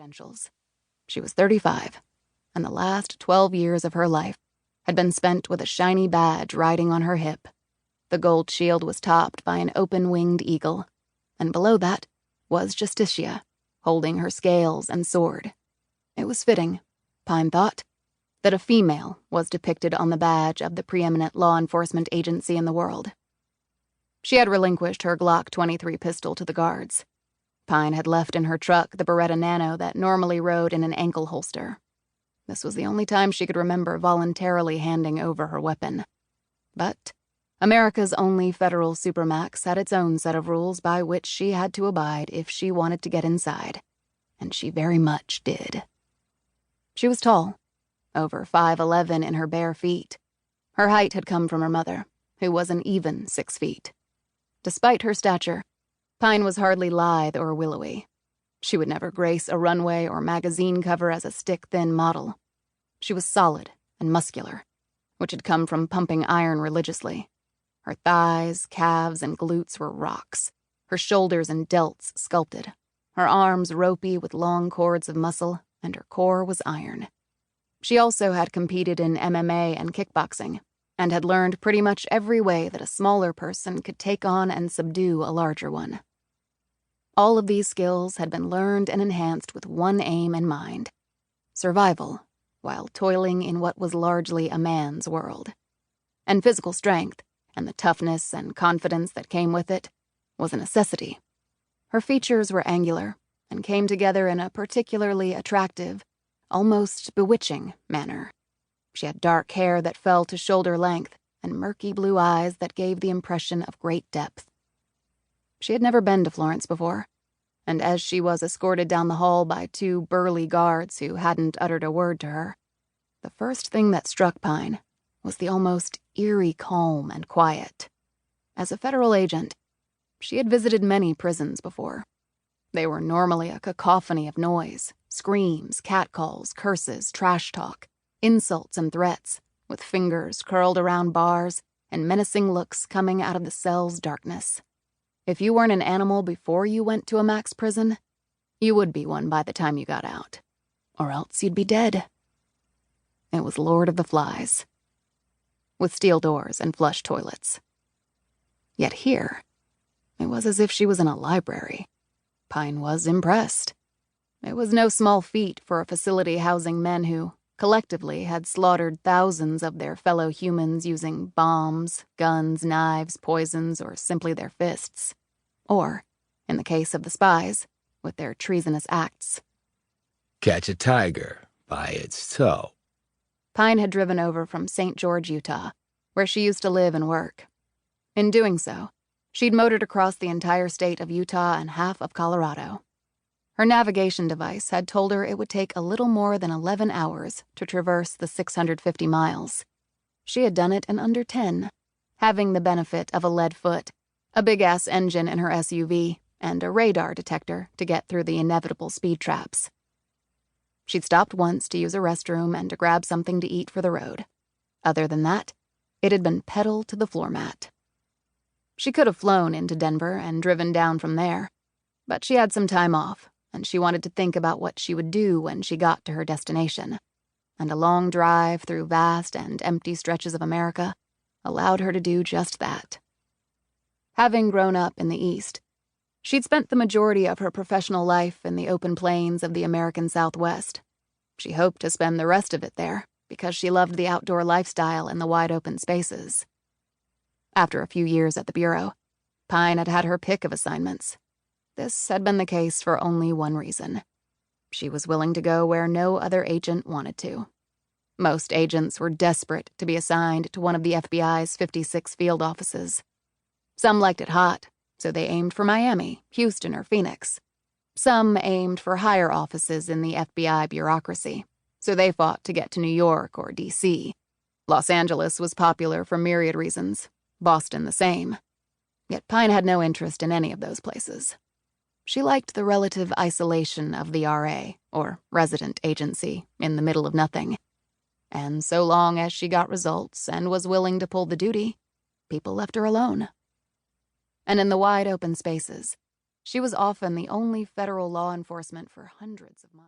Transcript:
credentials. She was 35, and the last 12 years of her life had been spent with a shiny badge riding on her hip. The gold shield was topped by an open-winged eagle, and below that was Justitia, holding her scales and sword. It was fitting, Pine thought, that a female was depicted on the badge of the preeminent law enforcement agency in the world. She had relinquished her Glock 23 pistol to the guards. Pine had left in her truck the Beretta Nano that normally rode in an ankle holster. This was the only time she could remember voluntarily handing over her weapon. But America's only federal supermax had its own set of rules by which she had to abide if she wanted to get inside, and she very much did. She was tall, over 5'11" in her bare feet. Her height had come from her mother, who was an even 6 feet. Despite her stature, Pine was hardly lithe or willowy. She would never grace a runway or magazine cover as a stick-thin model. She was solid and muscular, which had come from pumping iron religiously. Her thighs, calves, and glutes were rocks, her shoulders and delts sculpted, her arms ropey with long cords of muscle, and her core was iron. She also had competed in MMA and kickboxing, and had learned pretty much every way that a smaller person could take on and subdue a larger one. All of these skills had been learned and enhanced with one aim in mind: survival, while toiling in what was largely a man's world. And physical strength, and the toughness and confidence that came with it, was a necessity. Her features were angular, and came together in a particularly attractive, almost bewitching manner. She had dark hair that fell to shoulder length, and murky blue eyes that gave the impression of great depth. She had never been to Florence before, and as she was escorted down the hall by 2 burly guards who hadn't uttered a word to her, the first thing that struck Pine was the almost eerie calm and quiet. As a federal agent, she had visited many prisons before. They were normally a cacophony of noise, screams, catcalls, curses, trash talk, insults and threats, with fingers curled around bars and menacing looks coming out of the cell's darkness. If you weren't an animal before you went to a max prison, you would be one by the time you got out, or else you'd be dead. It was Lord of the Flies, with steel doors and flush toilets. Yet here, it was as if she was in a library. Pine was impressed. It was no small feat for a facility housing men who, collectively, had slaughtered thousands of their fellow humans using bombs, guns, knives, poisons, or simply their fists. Or, in the case of the spies, with their treasonous acts. Catch a tiger by its toe. Pine had driven over from St. George, Utah, where she used to live and work. In doing so, she'd motored across the entire state of Utah and half of Colorado. Her navigation device had told her it would take a little more than 11 hours to traverse the 650 miles. She had done it in under 10, having the benefit of a lead foot, a big-ass engine in her SUV, and a radar detector to get through the inevitable speed traps. She'd stopped once to use a restroom and to grab something to eat for the road. Other than that, it had been pedal to the floor mat. She could have flown into Denver and driven down from there, but she had some time off, and she wanted to think about what she would do when she got to her destination, and a long drive through vast and empty stretches of America allowed her to do just that. Having grown up in the East, she'd spent the majority of her professional life in the open plains of the American Southwest. She hoped to spend the rest of it there because she loved the outdoor lifestyle and the wide open spaces. After a few years at the Bureau, Pine had had her pick of assignments. This had been the case for only one reason. She was willing to go where no other agent wanted to. Most agents were desperate to be assigned to one of the FBI's 56 field offices. Some liked it hot, so they aimed for Miami, Houston, or Phoenix. Some aimed for higher offices in the FBI bureaucracy, so they fought to get to New York or D.C. Los Angeles was popular for myriad reasons, Boston the same. Yet Pine had no interest in any of those places. She liked the relative isolation of the RA, or resident agency, in the middle of nothing. And so long as she got results and was willing to pull the duty, people left her alone. And in the wide open spaces, she was often the only federal law enforcement for hundreds of miles.